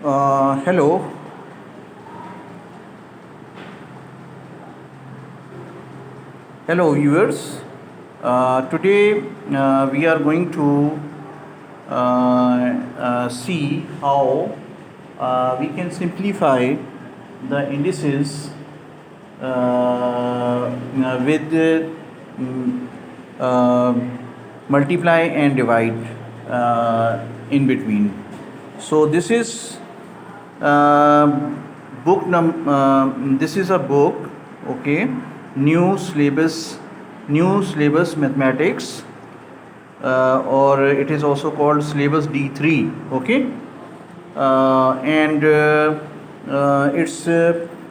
Hello, hello viewers. Today we are going to see how we can simplify the indices with uh, multiply and divide in between. So this is uh, this is a book, okay, new syllabus, new syllabus mathematics, or it is also called syllabus D3, okay, and its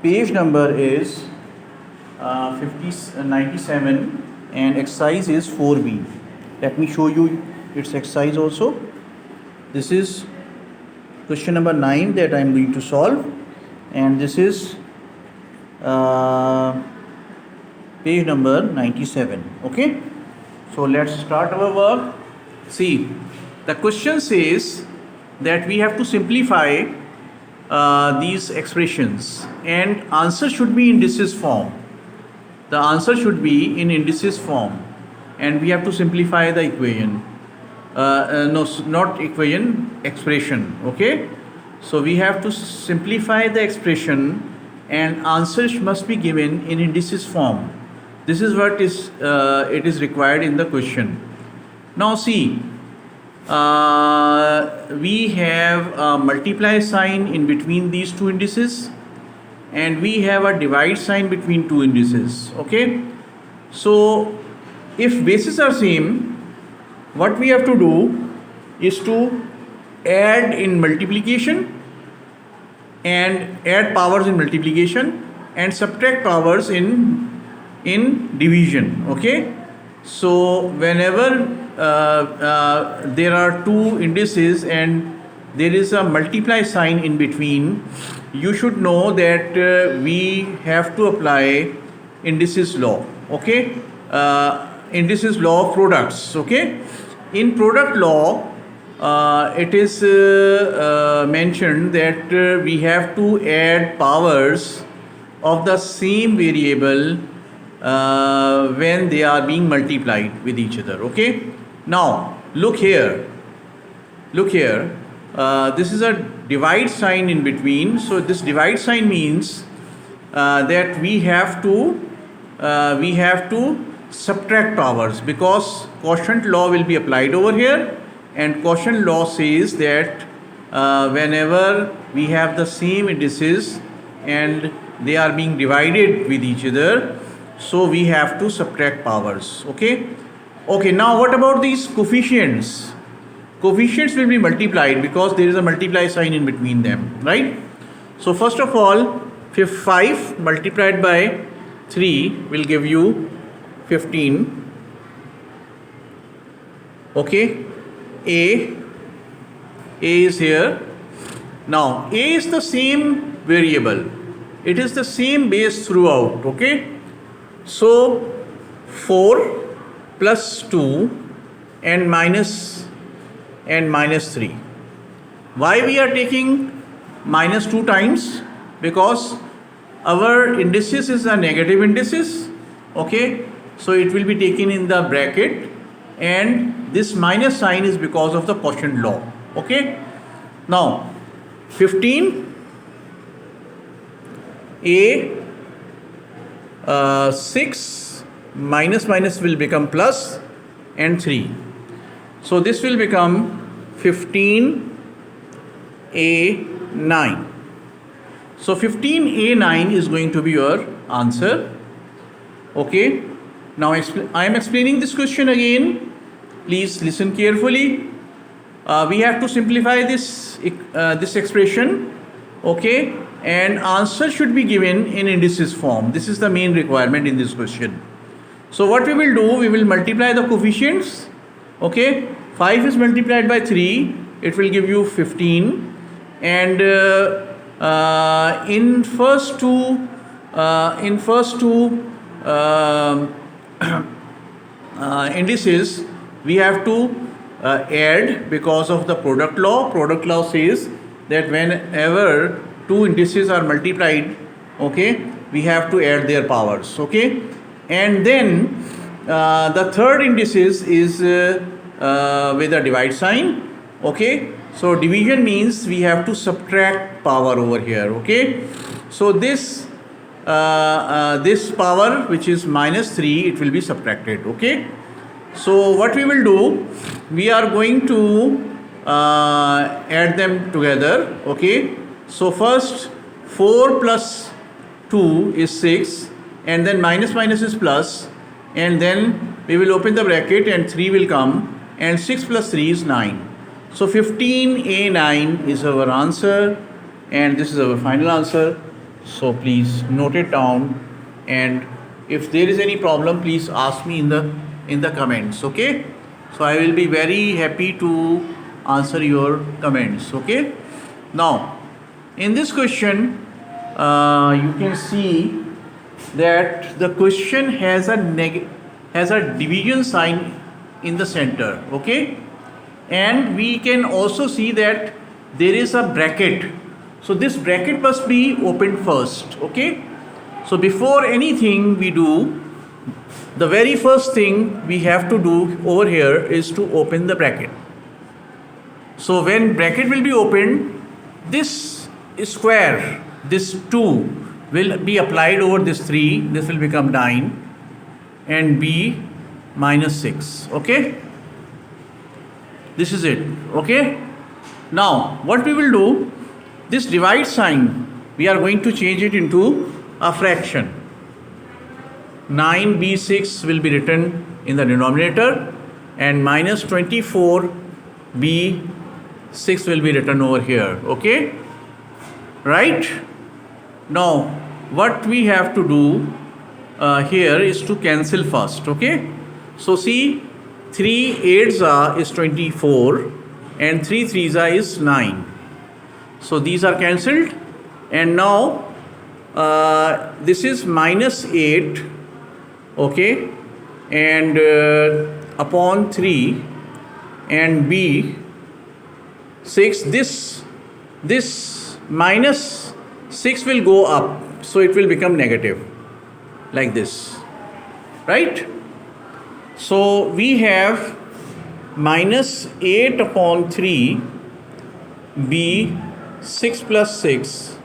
page number is 97 and exercise is 4B. Let me show you its exercise also. This is question number 9 that I am going to solve, and this is page number 97. Okay, so let's start our work. See, the question says that we have to simplify these expressions, and answer should be in indices form. The answer should be in indices form, and we have to simplify the equation. No, not equation, expression. Okay, so we have to simplify the expression, and answers must be given in indices form. This is what is it is required in the question. Now see, we have a multiply sign in between these two indices, and we have a divide sign between two indices. Okay, so if bases are same, what we have to do is to add in multiplication and add powers in multiplication and subtract powers in division. Okay, so whenever there are two indices and there is a multiply sign in between, you should know that we have to apply indices law. Okay, indices law of products. Okay, in product law it is mentioned that we have to add powers of the same variable when they are being multiplied with each other. Okay, now look here, this is a divide sign in between. So this divide sign means that we have to subtract powers, because quotient law will be applied over here, and quotient law says that whenever we have the same indices and they are being divided with each other, so we have to subtract powers. Okay, now what about these coefficients? Coefficients will be multiplied because there is a multiply sign in between them, right? So first of all, 5 multiplied by 3 will give you 15. Okay, A is here. Now A is the same variable, it is the same base throughout. Okay, so 4 plus 2 and minus 3. Why we are taking minus 2 times? Because our indices is a negative indices. Okay, so it will be taken in the bracket, and this minus sign is because of the quotient law. Okay, now 15 A 6 minus will become plus, and 3. So this will become 15A9. So 15A9 is going to be your answer. Okay, now I am explaining this question again. Please listen carefully. We have to simplify this expression. Okay, and answer should be given in indices form. This is the main requirement in this question. So what we will do, we will multiply the coefficients. Okay, 5 is multiplied by 3, it will give you 15, and in first two indices we have to add because of the product law. Product law says that whenever two indices are multiplied, okay, we have to add their powers, okay. And then the third indices is with a divide sign, okay. So division means we have to subtract power over here, okay. So this power which is -3, it will be subtracted, okay. So what we will do, we are going to add them together, okay. So first 4 plus 2 is 6, and then minus minus is plus, and then we will open the bracket and 3 will come, and 6 plus 3 is 9. So 15A9 is our answer, and this is our final answer. So please note it down, and if there is any problem, please ask me in the comments, okay. So I will be very happy to answer your comments, okay. Now in this question you can see that the question has a division sign in the center, okay. And we can also see that there is a bracket. So this bracket must be opened first, okay. So before anything we do, the very first thing we have to do over here is to open the bracket. So when bracket will be opened, this square, this 2 will be applied over this 3, this will become 9, and b -6, okay. This is it, okay. Now what we will do, this divide sign, we are going to change it into a fraction. 9b6 will be written in the denominator, and -24b6 will be written over here, okay. Right? Now what we have to do here is to cancel first, okay. So see, 3 8s is 24, and 3 3s is 9. So these are cancelled, and now this is -8, okay, and upon 3, and b6, this -6 will go up, so it will become negative like this, right. So we have -8 upon 3 b6 plus 6,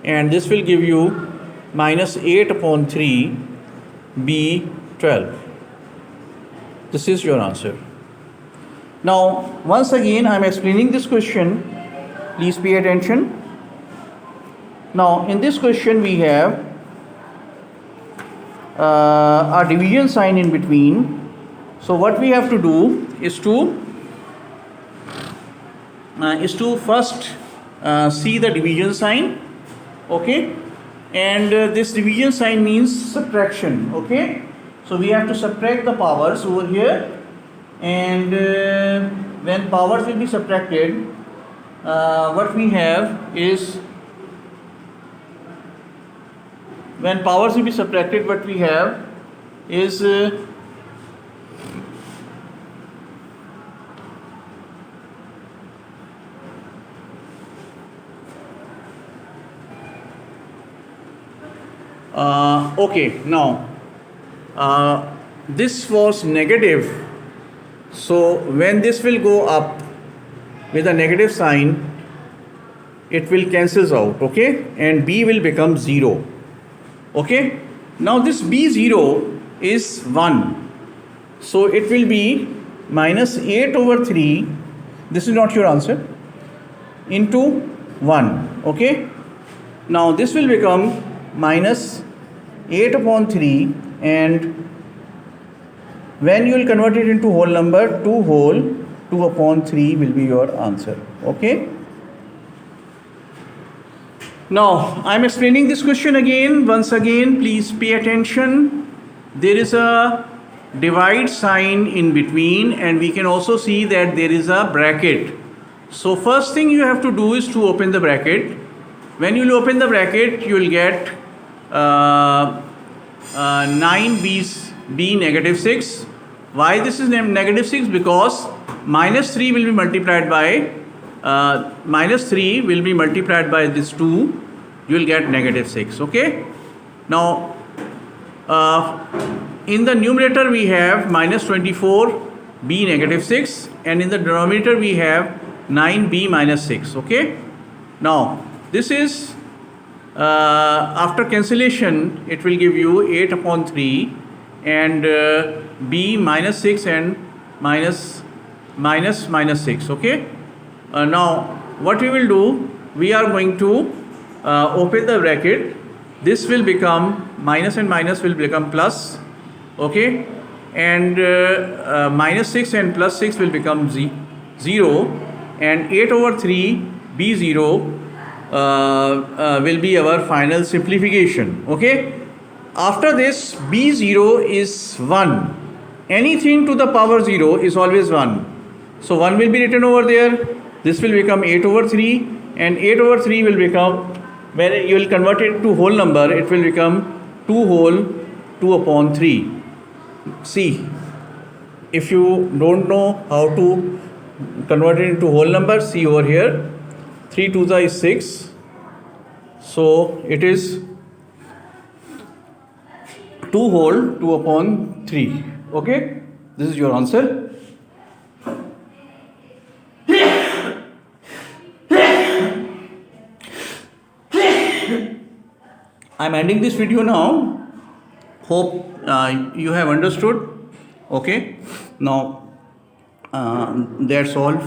and this will give you -8 upon 3 b12. This is your answer. Now once again I am explaining this question, please pay attention. Now in this question we have a division sign in between. So what we have to do is to first see the division sign, okay, and this division sign means subtraction, okay. So we have to subtract the powers over here, and when powers will be subtracted, what we have is, when powers will be subtracted, what we have is okay, now this was negative, so when this will go up with a negative sign, it will cancels out, okay, and b will become 0, okay. Now this b0 is 1, so it will be -8 over 3, this is not your answer, into 1, okay. Now this will become -8 upon 3, and when you will convert it into whole number, 2 upon 3 will be your answer, okay. Now I am explaining this question again. Once again, please pay attention. There is a divide sign in between, and we can also see that there is a bracket. So first thing you have to do is to open the bracket. When you will open the bracket, you will get 9b -6. Why this is named -6? Because -3 will be multiplied by minus 3 will be multiplied by this 2, you will get negative 6. Okay. Now in the numerator we have minus 24b negative 6, and in the denominator we have 9b minus 6. Okay. Now this is after cancellation it will give you 8 upon 3 and b minus 6 and minus 6. Okay. Now what we will do, we are going to open the bracket. This will become minus and minus will become plus. Okay. And minus 6 and plus 6 will become 0, and 8 over 3 b0 will be our final simplification. Okay. After this, b0 is 1. Anything to the power 0 is always 1. So 1 will be written over there. This will become 8 over 3, and 8 over 3 will become, when you will convert it to whole number, it will become 2 upon 3. See, if you don't know how to convert it into whole number, see over here, 3 2 is 6. So it is 2 upon 3. Okay, this is your answer. I'm ending this video now. Hope you have understood. Okay, now that's all.